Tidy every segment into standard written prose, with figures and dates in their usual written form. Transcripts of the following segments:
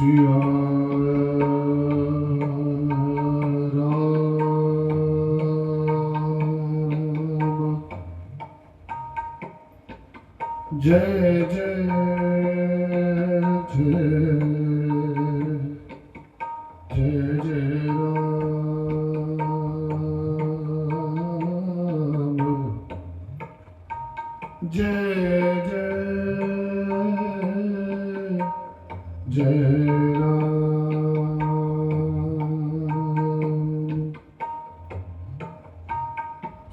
सिया राम जय जय जय जय जय राम जय जय जय राम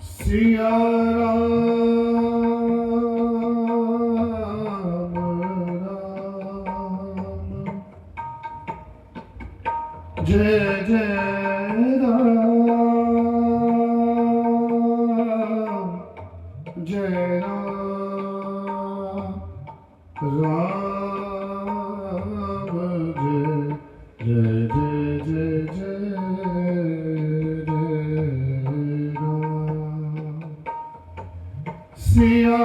सिया राम राम जय जय राम जय राम राम जय जय जय जय जय राम सिया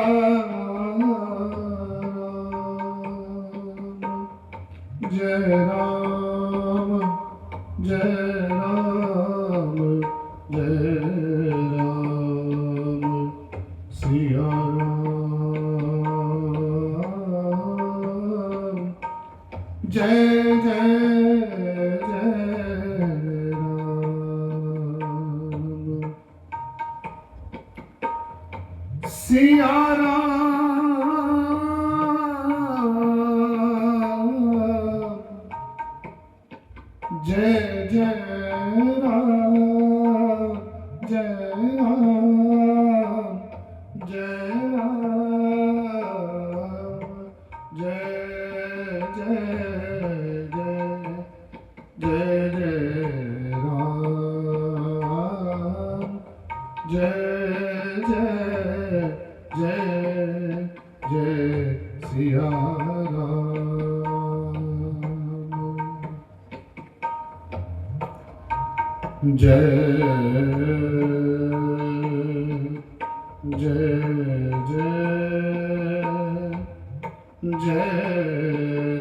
राम जय राम जय राम जय राम सिया राम जय जय जय राम सिया राम जय जय राम जय राम जय राम जय जय जय जय राम जय जय जय जय सिया राम जय जय जय जय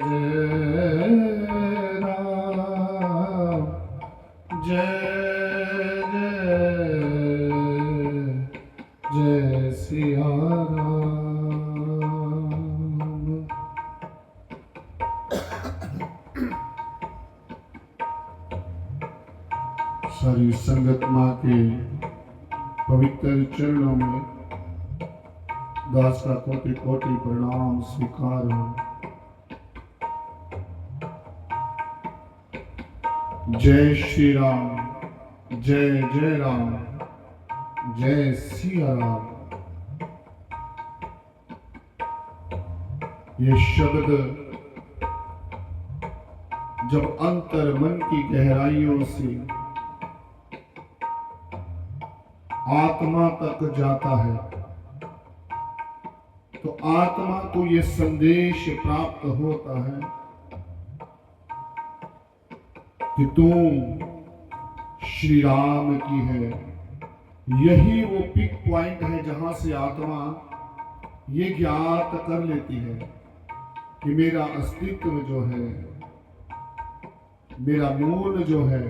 जय राम जय जय जय सिया राम सारी संगत माँ के पवित्र चरणों में दास का कोटि कोटि प्रणाम स्वीकार हो। जय श्री राम जय जय राम जय सिया राम। ये शब्द जब अंतर मन की गहराइयों से आत्मा तक जाता है तो आत्मा को ये संदेश प्राप्त होता है कि तू श्री राम की है। यही वो पिक पॉइंट है जहां से आत्मा ये ज्ञात कर लेती है कि मेरा अस्तित्व जो है, मेरा मूल जो है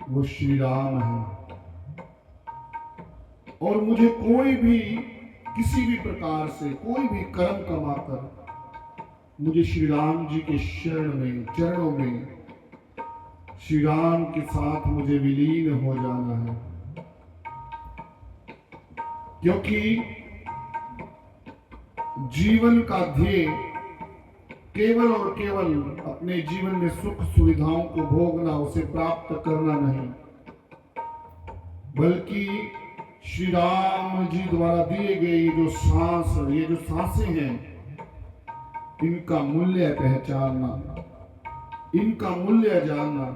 वो श्री राम है और मुझे कोई भी किसी भी प्रकार से कोई भी कर्म कमाकर मुझे श्री राम जी के शरण में चरणों में श्री राम के साथ मुझे विलीन हो जाना है। क्योंकि जीवन का ध्येय केवल और केवल अपने जीवन में सुख सुविधाओं को भोगना, उसे प्राप्त करना नहीं, बल्कि श्री राम जी द्वारा दिए गए ये जो सांसें हैं, इनका मूल्य पहचानना, इनका मूल्य जानना।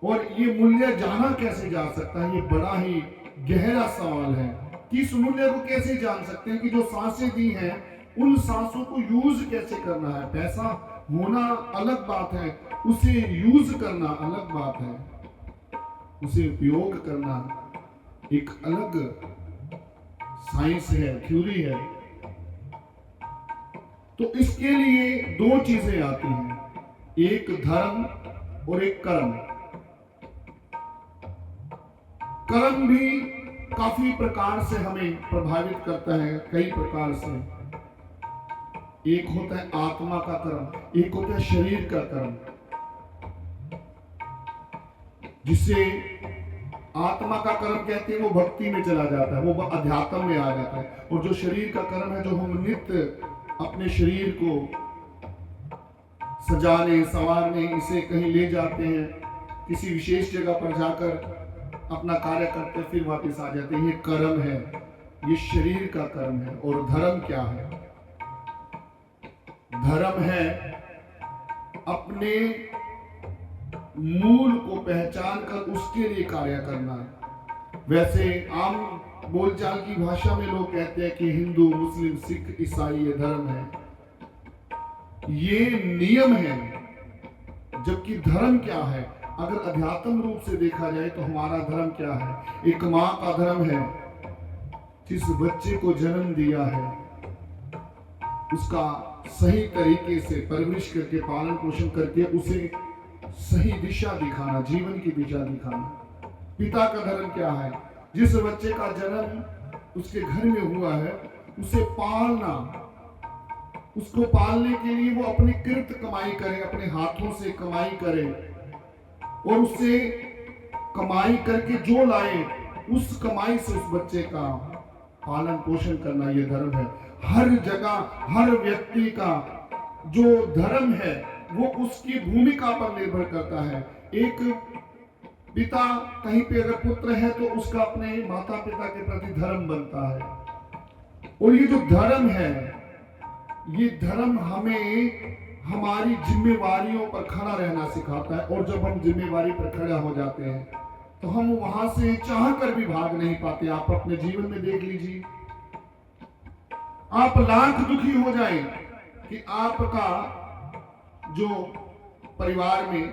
और ये मूल्य जाना कैसे जा सकता है, ये बड़ा ही गहरा सवाल है कि इस मूल्य को कैसे जान सकते हैं कि जो सांसें दी हैं उन सांसों को यूज कैसे करना है। पैसा होना अलग बात है, उसे यूज करना अलग बात है, उसे उपयोग करना एक अलग साइंस है, थ्योरी है। तो इसके लिए दो चीजें आती हैं, एक धर्म और एक कर्म। कर्म भी काफी प्रकार से हमें प्रभावित करता है, कई प्रकार से। एक होता है आत्मा का कर्म, एक होता है शरीर का कर्म। जिसे आत्मा का कर्म कहते हैं वो भक्ति में चला जाता है, वो अध्यात्म में आ जाता है। और जो शरीर का कर्म है, जो हम नित्य अपने शरीर को सजाने संवारने, इसे कहीं ले जाते हैं, किसी विशेष जगह पर जाकर अपना कार्य करते फिर वापस आ जाते हैं, ये कर्म है, ये शरीर का कर्म है। और धर्म क्या है? धर्म है अपने मूल को पहचान कर उसके लिए कार्य करना है। वैसे आम बोलचाल की भाषा में लोग कहते हैं कि हिंदू, मुस्लिम, सिख, ईसाई ये धर्म है, ये नियम है। जबकि धर्म क्या है? अगर अध्यात्म रूप से देखा जाए तो हमारा धर्म क्या है? एक माँ का धर्म है, जिस बच्चे को जन्म दिया है उसका सही तरीके से परवरिश करके, पालन पोषण करके उसे सही दिशा दिखाना, जीवन की दिशा दिखाना। पिता का धर्म क्या है? जिस बच्चे का जन्म उसके घर में हुआ है उसे पालना, उसको पालने के लिए वो अपनी कृत कमाई करे, अपने हाथों से कमाई करे और उससे कमाई करके जो लाए उस कमाई से उस बच्चे का पालन पोषण करना, ये धर्म है। हर जगह हर व्यक्ति का जो धर्म है वो उसकी भूमिका पर निर्भर करता है। एक पिता कहीं पे अगर पुत्र है तो उसका अपने माता पिता के प्रति धर्म बनता है। और ये जो धर्म है, ये धर्म हमें हमारी जिम्मेवारियों पर खड़ा रहना सिखाता है। और जब हम जिम्मेवारी पर खड़ा हो जाते हैं तो हम वहां से चाह कर भी भाग नहीं पाते। आप अपने जीवन में देख लीजिए, आप लाख दुखी हो जाए कि आपका जो परिवार में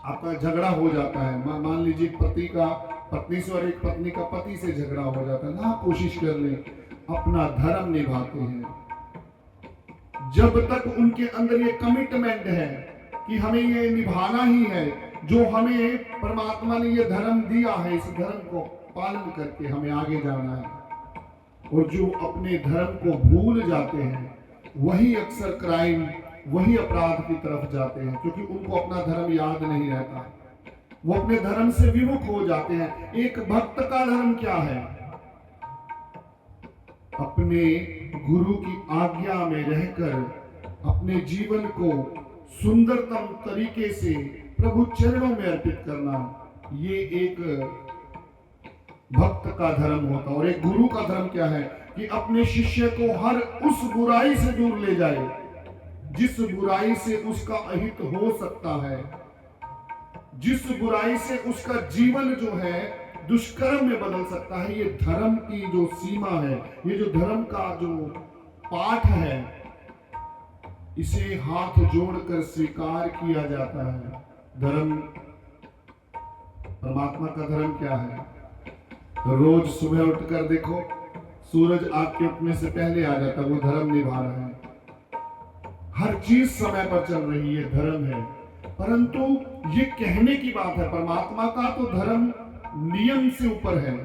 आपका झगड़ा हो जाता है, मान लीजिए पति का पत्नी से और एक पत्नी का पति से झगड़ा हो जाता है, ना कोशिश कर ले अपना धर्म निभाते हैं। जब तक उनके अंदर ये कमिटमेंट है कि हमें ये निभाना ही है, जो हमें परमात्मा ने ये धर्म दिया है, इस धर्म को पालन करके हमें आगे जाना है। और जो अपने धर्म को भूल जाते हैं वही अक्सर क्राइम, वही अपराध की तरफ जाते हैं, क्योंकि उनको अपना धर्म याद नहीं रहता, वो अपने धर्म से विमुख हो जाते हैं। एक भक्त का धर्म क्या है? अपने गुरु की आज्ञा में रहकर अपने जीवन को सुंदरतम तरीके से प्रभु चरणों में अर्पित करना, ये एक भक्त का धर्म होता है। और एक गुरु का धर्म क्या है? कि अपने शिष्य को हर उस बुराई से दूर ले जाए जिस बुराई से उसका अहित हो सकता है, जिस बुराई से उसका जीवन जो है दुष्कर्म में बदल सकता है। ये धर्म की जो सीमा है, ये जो धर्म का जो पाठ है, इसे हाथ जोड़कर स्वीकार किया जाता है। धर्म, परमात्मा का धर्म क्या है? रोज सुबह उठकर देखो, सूरज आपके उठने से पहले आ जाता, वो धर्म निभा रहा है। हर चीज समय पर चल रही है, धर्म है। परंतु ये कहने की बात है, परमात्मा का तो धर्म नियम से ऊपर है,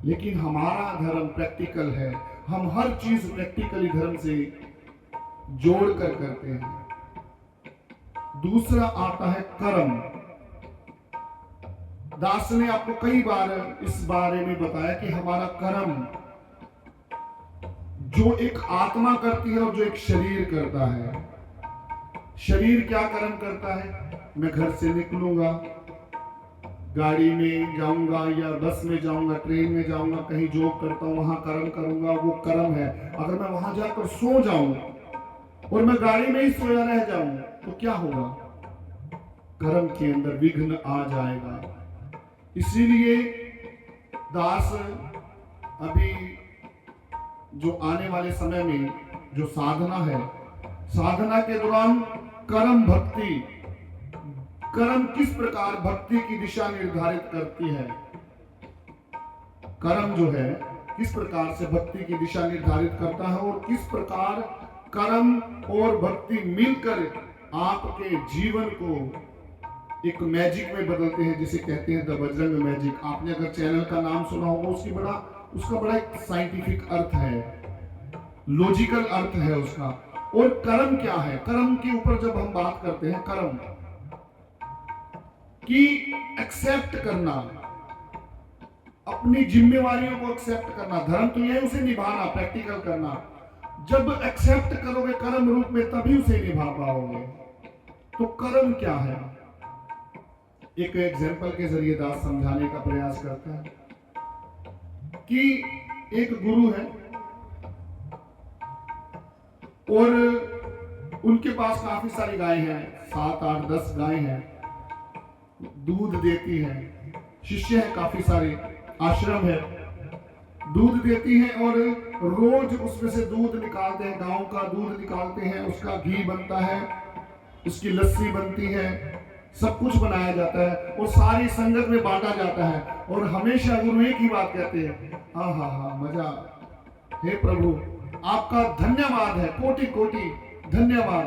लेकिन हमारा धर्म प्रैक्टिकल है। हम हर चीज प्रैक्टिकली धर्म से जोड़कर करते हैं। दूसरा आता है कर्म। दास ने आपको कई बार इस बारे में बताया कि हमारा कर्म जो एक आत्मा करती है और जो एक शरीर करता है। शरीर क्या कर्म करता है? मैं घर से निकलूंगा, गाड़ी में जाऊंगा या बस में जाऊंगा, ट्रेन में जाऊंगा, कहीं जॉब करता हूं, वहां कर्म करूंगा, वो कर्म है। अगर मैं वहां जाकर सो जाऊं और मैं गाड़ी में ही सोया रह जाऊं तो क्या होगा? कर्म के अंदर विघ्न आ जाएगा। इसीलिए दास अभी जो आने वाले समय में जो साधना है, साधना के दौरान कर्म भक्ति, कर्म किस प्रकार भक्ति की दिशा निर्धारित करती है। कर्म जो है किस प्रकार से भक्ति की दिशा निर्धारित करता है और किस प्रकार कर्म और भक्ति मिलकर आपके जीवन को एक मैजिक में बदलते हैं, जिसे कहते हैं द बजरंग मैजिक। आपने अगर चैनल का नाम सुना होगा, उसका बड़ा एक साइंटिफिक अर्थ है, लॉजिकल अर्थ है उसका। और कर्म क्या है? कर्म के ऊपर जब हम बात करते हैं, कर्म की एक्सेप्ट करना, अपनी जिम्मेवारियों को एक्सेप्ट करना। धर्म तो यह है उसे निभाना, प्रैक्टिकल करना। जब एक्सेप्ट करोगे कर्म रूप में, तभी उसे निभा पाओगे। तो कर्म क्या है? एक एग्जाम्पल के जरिए दास समझाने का प्रयास करता है कि एक गुरु है और उनके पास काफी सारी गाय हैं, 7, 8, 10 गाय हैं, दूध देती हैं। शिष्य है काफी सारे, आश्रम है, दूध देती हैं और रोज उसमें से दूध निकालते हैं, गांव का दूध निकालते हैं, उसका घी बनता है, उसकी लस्सी बनती है, सब कुछ बनाया जाता है और सारी संगत में बांटा जाता है। और हमेशा गुरु एक ही बात कहते हैं, हाँ हाँ हाँ मजा, हे प्रभु आपका धन्यवाद है, कोटि कोटि धन्यवाद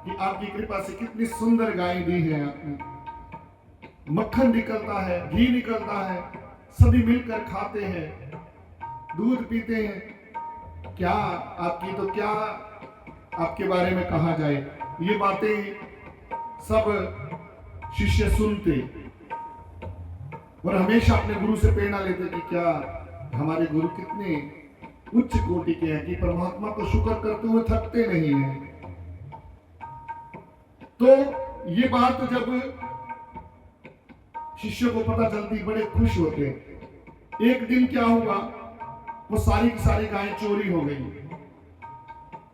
कि आपकी कृपा से कितनी सुंदर गाय दी है आपने। मक्खन निकलता है, घी निकलता है, सभी मिलकर खाते हैं, दूध पीते हैं। क्या आपकी तो क्या आपके बारे में कहा जाए। ये बातें सब शिष्य सुनते और हमेशा अपने गुरु से प्रेरणा लेते कि क्या हमारे गुरु कितने उच्च कोटि के हैं कि परमात्मा को शुक्र करते हुए थकते नहीं हैं। तो ये बात जब शिष्यों को पता चलती, बड़े खुश होते। एक दिन क्या हुआ, वो सारी की सारी गायें चोरी हो गई।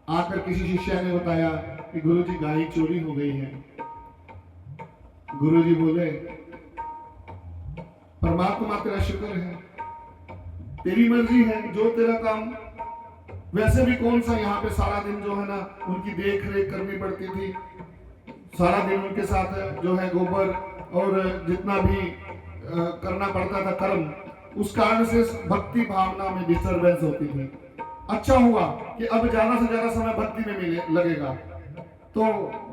आकर किसी शिष्य ने बताया कि गुरुजी गायें चोरी हो गई हैं। गुरुजी बोले, परमात्मा तेरा शुक्र है, तेरी मर्जी है, जो तेरा काम। वैसे भी कौन सा यहाँ पे सारा दिन जो है ना उनकी देख रेख करनी पड़ती थी, सारा दिन उनके साथ जो है गोबर और जितना भी करना पड़ता था कर्म, उस कारण से भक्ति भावना में डिस्टरबेंस होती थी। अच्छा हुआ कि अब ज्यादा से ज्यादा समय भक्ति में लगेगा। तो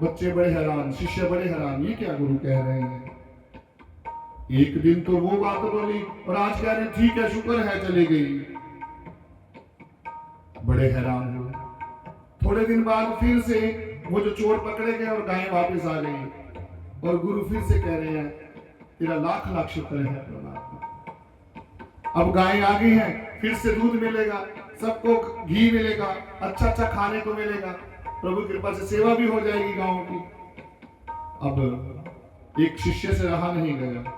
बच्चे बड़े हैरान, शिष्य बड़े हैरान, ये क्या गुरु कह रहे हैं। एक दिन तो वो बात बोली और आज कह रहे ठीक है शुक्र है चली गई। बड़े हैरान हुए। थोड़े दिन बाद फिर से वो जो चोर पकड़े गए और गायें वापस आ गई और गुरु फिर से कह रहे हैं तेरा लाख लाख शुक्र है परमात्मा। अब गायें आ गई हैं, फिर से दूध मिलेगा, सबको घी मिलेगा, अच्छा अच्छा खाने को मिलेगा, प्रभु कृपा से सेवा भी हो जाएगी गांव की। अब एक शिष्य से रहा नहीं गया,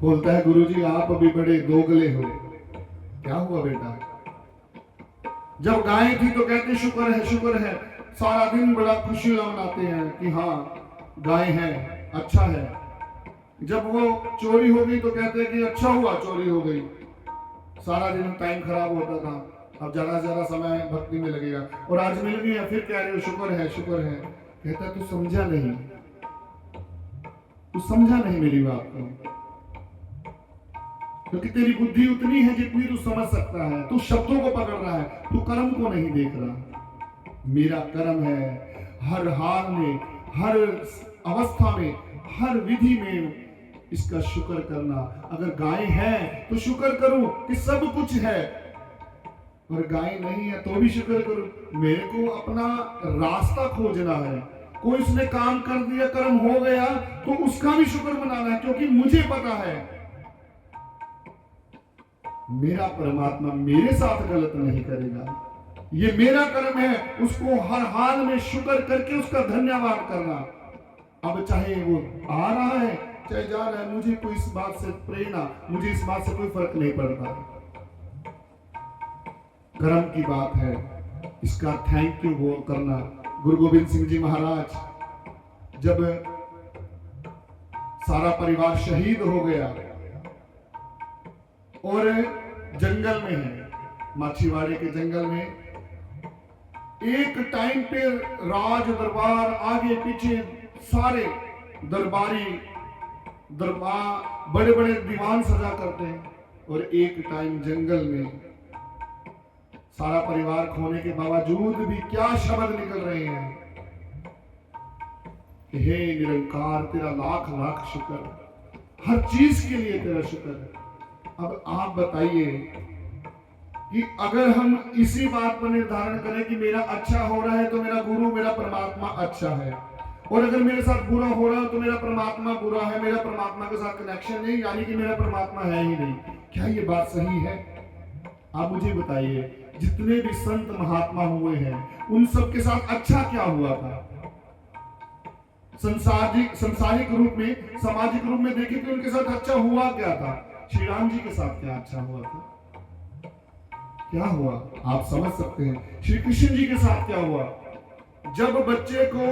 बोलता है गुरुजी आप अभी बड़े दोगले हो। क्या हुआ बेटा? जब गाय थी तो कहते शुक्र है शुक्र है, सारा दिन बड़ा खुशी मनाते हैं कि हाँ गाय है, अच्छा है। जब वो चोरी हो गई तो कहते हैं कि अच्छा हुआ चोरी हो गई, सारा दिन टाइम खराब होता था, अब ज्यादा से ज्यादा समय भक्ति में लगेगा। और आज मिल गई है, फिर कह रहे हो शुक्र है शुक्र है। कहता तू समझा नहीं, तू समझा नहीं मेरी बात को, क्योंकि तेरी बुद्धि उतनी है जितनी तू समझ सकता है। तू शब्दों को पकड़ रहा है, तू कर्म को नहीं देख रहा। मेरा कर्म है हर हाल में, हर अवस्था में, हर विधि में इसका शुक्र करना। अगर गाय है तो शुक्र करूं कि सब कुछ है, और गाय नहीं है तो भी शुक्र करूं। मेरे को अपना रास्ता खोजना है। कोई उसने काम कर दिया, कर्म हो गया, तो उसका भी शुक्र मनाना है, क्योंकि मुझे पता है मेरा परमात्मा मेरे साथ गलत नहीं करेगा। ये मेरा कर्म है, उसको हर हाल में शुक्र करके उसका धन्यवाद करना। अब चाहे वो आ रहा है चाहे जा रहा है, मुझे कोई इस बात से प्रेरणा, मुझे इस बात से कोई फर्क नहीं पड़ता। कर्म की बात है, इसका थैंक यू वो करना। गुरु गोविंद सिंह जी महाराज जब सारा परिवार शहीद हो गया और जंगल में है, माछीवाड़े के जंगल में, एक टाइम पे राज दरबार आगे पीछे सारे दरबारी दरबार बड़े बड़े दीवान सजा करते हैं, और एक टाइम जंगल में सारा परिवार खोने के बावजूद भी क्या शब्द निकल रहे हैं कि हे निरंकार, तेरा लाख लाख शुक्र, हर चीज के लिए तेरा शुक्र। अब आप बताइए कि अगर हम इसी बात पर निर्धारण करें कि मेरा अच्छा हो रहा है तो मेरा गुरु, मेरा परमात्मा अच्छा है, और अगर मेरे साथ बुरा हो रहा है तो मेरा परमात्मा बुरा है, मेरा परमात्मा के साथ कनेक्शन नहीं, यानी कि मेरा परमात्मा है ही नहीं, क्या ये बात सही है? आप मुझे बताइए, जितने भी संत महात्मा हुए हैं उन सब के साथ अच्छा क्या हुआ था? संसारिक रूप में, सामाजिक रूप में देखें कि उनके साथ अच्छा हुआ क्या था? श्री राम जी के साथ क्या अच्छा हुआ था? क्या हुआ आप समझ सकते हैं। श्री कृष्ण जी के साथ क्या हुआ? जब बच्चे को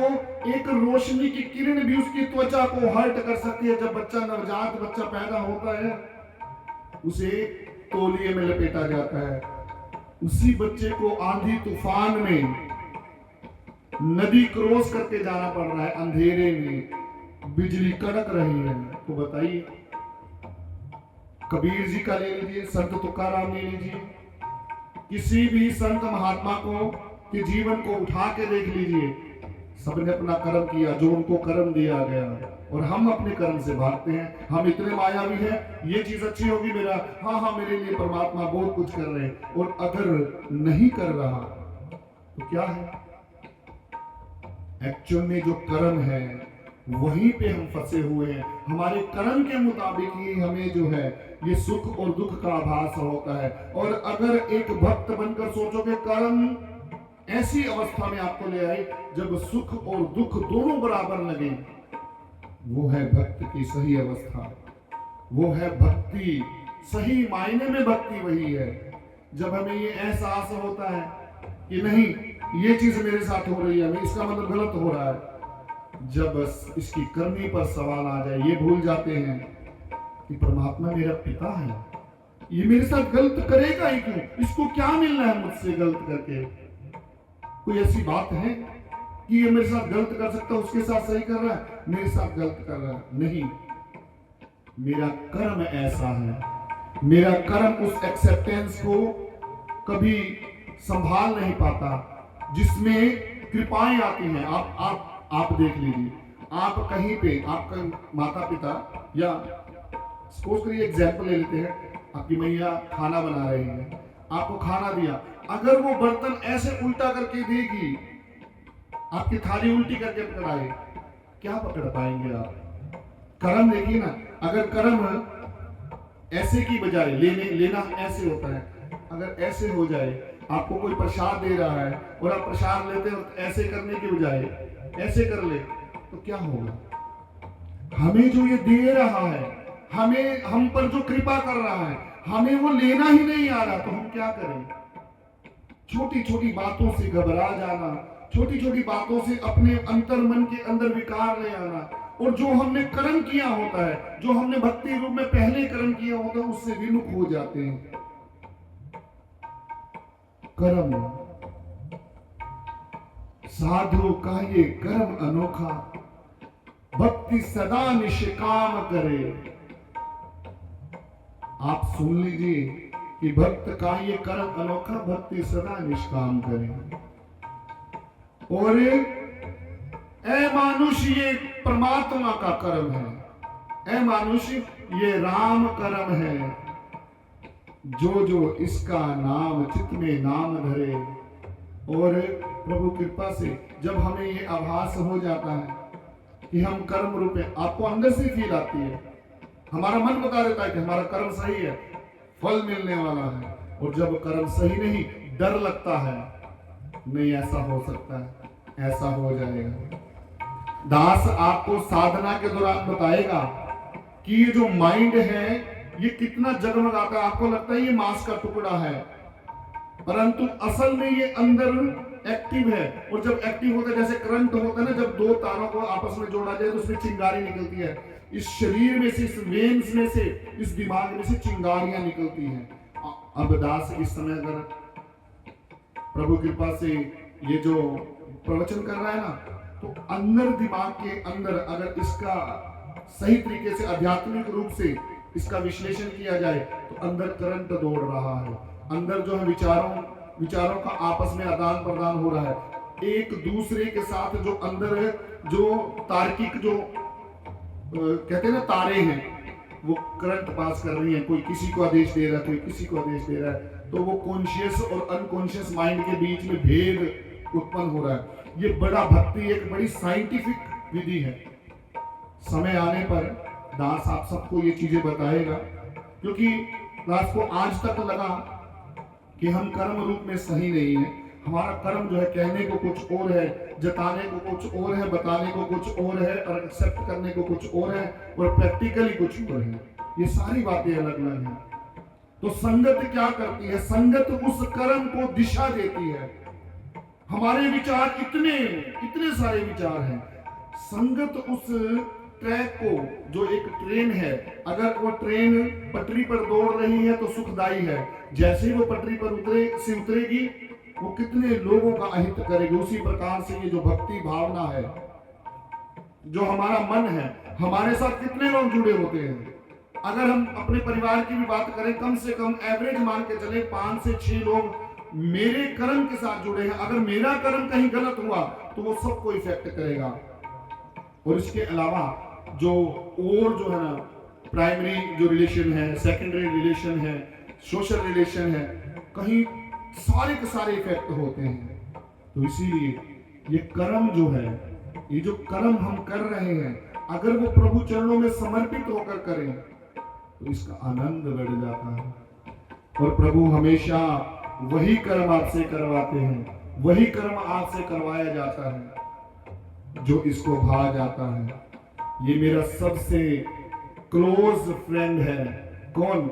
एक रोशनी की किरण भी उसकी त्वचा को हर्ट कर सकती है, जब बच्चा नवजात बच्चा पैदा होता है उसे तौलिए में लपेटा जाता है, उसी बच्चे को आंधी तूफान में नदी क्रॉस करके जाना पड़ रहा है, अंधेरे में बिजली कड़क रही है, तो बताइए। कबीर जी का ले लीजिए, संत तुकाराम ले लीजिए, किसी भी संत महात्मा को के जीवन को उठा के देख लीजिए, सबने अपना कर्म किया जो उनको कर्म दिया गया, और हम अपने कर्म से भागते हैं। हम इतने मायावी हैं, ये चीज अच्छी होगी मेरा, हाँ मेरे लिए परमात्मा बहुत कुछ कर रहे हैं, और अगर नहीं कर रहा तो क्या है? एक्चुअल में जो कर्म है वहीं पे हम फंसे हुए हैं। हमारे कर्म के मुताबिक ही हमें जो है ये सुख और दुख का आभास होता है। और अगर एक भक्त बनकर सोचोगे, कर्म ऐसी अवस्था में आपको ले आए जब सुख और दुख दोनों बराबर लगे, वो है भक्त की सही अवस्था, वो है भक्ति। सही मायने में भक्ति वही है जब हमें ये एहसास होता है कि नहीं, ये चीज मेरे साथ हो रही है, मैं इसका मतलब गलत हो रहा है। जब इसकी करनी पर सवाल आ जाए, ये भूल जाते हैं कि परमात्मा मेरा पिता है, ये मेरे साथ गलत करेगा ही क्यों? इसको क्या मिलना है मुझसे गलत करके? कोई ऐसी बात है कि ये मेरे साथ गलत कर सकता है, उसके साथ सही कर रहा है, मेरे साथ गलत कर रहा है? नहीं, मेरा कर्म ऐसा है, मेरा कर्म उस एक्सेप्टेंस को कभी संभाल नहीं पाता जिसमें कृपाएं आती हैं। आप देख लीजिए, आप कहीं पे आपका माता पिता, या सपोज करिए एग्जाम्पल ले लेते हैं, आपकी मैया खाना बना रही है, आपको खाना दिया, अगर वो बर्तन ऐसे उल्टा करके देगी, आपकी थाली उल्टी करके पकड़ाए, क्या पकड़ पाएंगे आप? कर्म देखिए ना, अगर कर्म ऐसे की बजाय लेना ऐसे होता है, अगर ऐसे हो जाए, आपको कोई प्रसाद दे रहा है और आप प्रसाद लेते हो ऐसे करने की बजाय ऐसे कर ले, तो क्या होगा? हमें जो ये दे रहा है, हमें हम पर जो कृपा कर रहा है, हमें वो लेना ही नहीं आ रहा, तो हम क्या करें? छोटी छोटी बातों से घबरा जाना, छोटी छोटी बातों से अपने अंतर मन के अंदर विकार ले आना, और जो हमने कर्म किया होता है, जो हमने भक्ति रूप में पहले कर्म किया होता है, उससे विमुख हो जाते हैं। कर्म साधु का ये कर्म अनोखा, भक्ति सदा निष्काम करे। आप सुन लीजिए कि भक्त का ये कर्म अनोखा, भक्ति सदा निष्काम करे। और ऐ मानुष, ये परमात्मा का कर्म है, ऐ मानुष ये राम कर्म है, जो जो इसका नाम चित्त में नाम धरे। और प्रभु कृपा से जब हमें ये आभास हो जाता है कि हम कर्म रूप में, आपको अंदर से फील आती है, हमारा मन बता देता है कि हमारा कर्म सही है, फल मिलने वाला है, और जब कर्म सही नहीं, डर लगता है, नहीं ऐसा हो सकता है, ऐसा हो जाएगा। दास आपको साधना के दौरान बताएगा कि ये जो माइंड है ये कितना जगमगाता है, आपको लगता है ये मांस का टुकड़ा है, परंतु असल में ये अंदर एक्टिव है। और जब एक्टिव होता है, जैसे करंट होता है ना, जब दो तारों को आपस में जोड़ा जाए तो उसमें चिंगारी निकलती है, इस शरीर में से, इस वेन्स में से, इस दिमाग में से चिंगारियां निकलती हैं। अब दास इस समय अगर प्रभु कृपा से ये जो प्रवचन कर रहा है ना, तो अंदर दिमाग के अंदर अगर इसका सही तरीके से आध्यात्मिक रूप से इसका विश्लेषण किया जाए तो अंदर करंट दौड़ रहा है, अंदर जो है विचारों का आपस में आदान प्रदान हो रहा है, एक दूसरे के साथ जो अंदर जो तार्किक जो कहते हैं ना तारे हैं, वो करंट पास कर रही है, कोई किसी को आदेश दे रहा है, कोई किसी को आदेश दे रहा है, तो वो कॉन्शियस और अनकॉन्शियस माइंड के बीच में भेद उत्पन्न हो रहा है। ये बड़ा भक्ति एक बड़ी साइंटिफिक विधि है। समय आने पर दास आप सबको ये चीजें बताएगा, क्योंकि दास को आज तक लगा कि हम कर्म रूप में सही नहीं है, हमारा कर्म जो है कहने को कुछ और है, जताने को कुछ और है, बताने को कुछ और है, और एक्सेप्ट करने को कुछ और है, और प्रैक्टिकली कुछ और है। ये सारी बातें अलग अलग हैं। तो संगत क्या करती है? संगत उस कर्म को दिशा देती है। हमारे विचार इतने सारे विचार हैं, संगत उस ट्रैक को, जो एक ट्रेन है, अगर वो ट्रेन पटरी पर दौड़ रही है तो सुखदाई है, जैसे ही वो पटरी पर उतरेगी वो कितने लोगों का अहित करेगी। उसी प्रकार से ये जो भक्ति भावना है, जो हमारा मन है, हमारे साथ कितने लोग जुड़े होते हैं। अगर हम अपने परिवार की भी बात करें, कम से कम एवरेज मान के चले 5 से 6 लोग मेरे कर्म के साथ जुड़े हैं। अगर मेरा कर्म कहीं गलत हुआ तो वो सबको इफेक्ट करेगा। और इसके अलावा जो है ना, प्राइमरी जो रिलेशन है, सेकेंडरी रिलेशन है, सोशल रिलेशन है, कहीं सारे के सारे इफेक्ट होते हैं। तो इसीलिए ये कर्म जो है, ये जो कर्म हम कर रहे हैं, अगर वो प्रभु चरणों में समर्पित होकर करें तो इसका आनंद बढ़ जाता है। और प्रभु हमेशा वही कर्म आपसे करवाते हैं, वही कर्म आपसे करवाया जाता है जो इसको भा जाता है। ये मेरा सबसे क्लोज फ्रेंड है। कौन?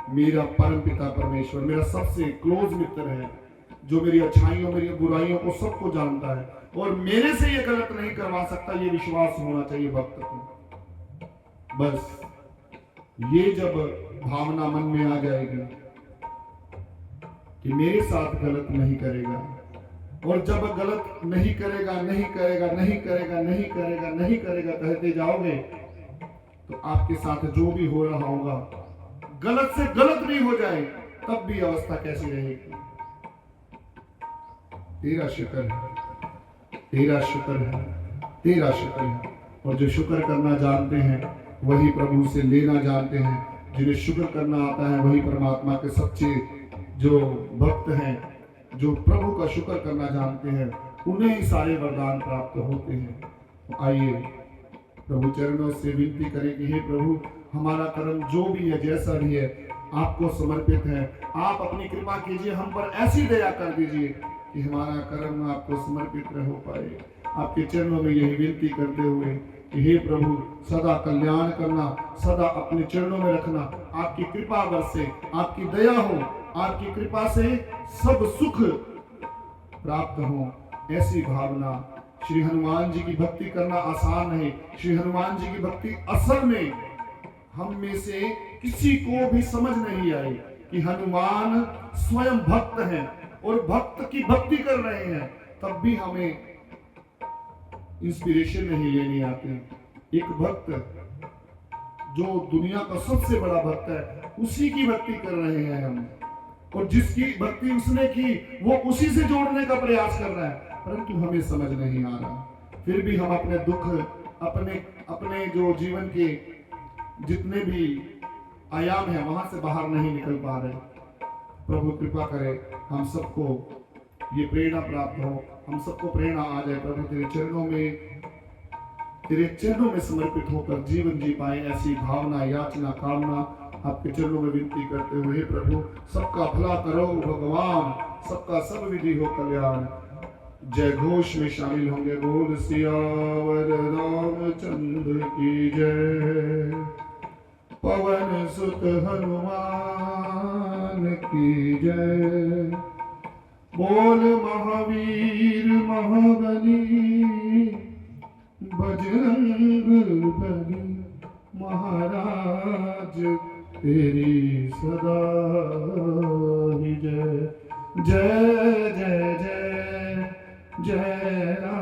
मेरा परम पिता परमेश्वर मेरा सबसे क्लोज मित्र है, जो मेरी अच्छाइयों मेरी बुराइयों को सबको जानता है, और मेरे से ये गलत नहीं करवा सकता। ये विश्वास होना चाहिए भक्त को। बस ये जब भावना मन में आ जाएगी कि मेरे साथ गलत नहीं करेगा, और जब गलत नहीं करेगा नहीं करेगा नहीं करेगा नहीं करेगा नहीं करेगा कहते जाओगे, तो आपके साथ जो भी हो रहा होगा, गलत से गलत भी हो जाए तब भी अवस्था कैसी रहेगी? तेरा शुक्र है, तेरा शुक्र है, तेरा शुक्र है। और जो शुक्र करना जानते हैं वही प्रभु से लेना जानते हैं। जिन्हें शुक्र करना आता है वही परमात्मा के सच्चे जो भक्त हैं, जो प्रभु का शुक्र करना जानते हैं, उन्हें ही सारे वरदान प्राप्त होते हैं। तो आइए प्रभु चरणों से विनती करें कि हे प्रभु, हमारा कर्म जो भी है, जैसा भी है, आपको समर्पित है। आप अपनी कृपा कीजिए, हम पर ऐसी दया कर दीजिए कि हमारा कर्म आपको समर्पित रह पाए। आपके चरणों में यही विनती करते हुए कि हे प्रभु, सदा कल्याण करना, सदा अपने चरणों में रखना, आपकी कृपा बरसे, आपकी दया हो, आपकी कृपा से सब सुख प्राप्त हो। ऐसी भावना, श्री हनुमान जी की भक्ति करना आसान है। श्री हनुमान जी की भक्ति असल में हम में से किसी को भी समझ नहीं आई कि हनुमान स्वयं भक्त हैं और भक्त की भक्ति कर रहे हैं, तब भी हमें इंस्पिरेशन नहीं लेनी आती। एक भक्त जो दुनिया का सबसे बड़ा भक्त है, उसी की भक्ति कर रहे हैं हम, और जिसकी भक्ति उसने की वो उसी से जोड़ने का प्रयास कर रहा है, परंतु हमें समझ नहीं आ रहा। फिर भी हम अपने दुख, अपने जो जीवन के जितने भी आयाम है वहां से बाहर नहीं निकल पा रहे। प्रभु कृपा करे, हम सबको ये प्रेरणा प्राप्त हो, हम सबको प्रेरणा आ जाए। प्रभु तेरे चरणों में समर्पित होकर जीवन जी पाए, ऐसी भावना, याचना, कामना आपके चरणों में विनती करते हुए प्रभु सबका भला करो भगवान, सबका सब विधि हो कल्याण। जय घोष में शामिल होंगे। बोल सियावर रामचंद्र की जय, पवन सुत हनुमान की जय। बोल महावीर महाबली बजरंग बली, महाराज तेरी सदा ही जय। जय जय जय जय राम।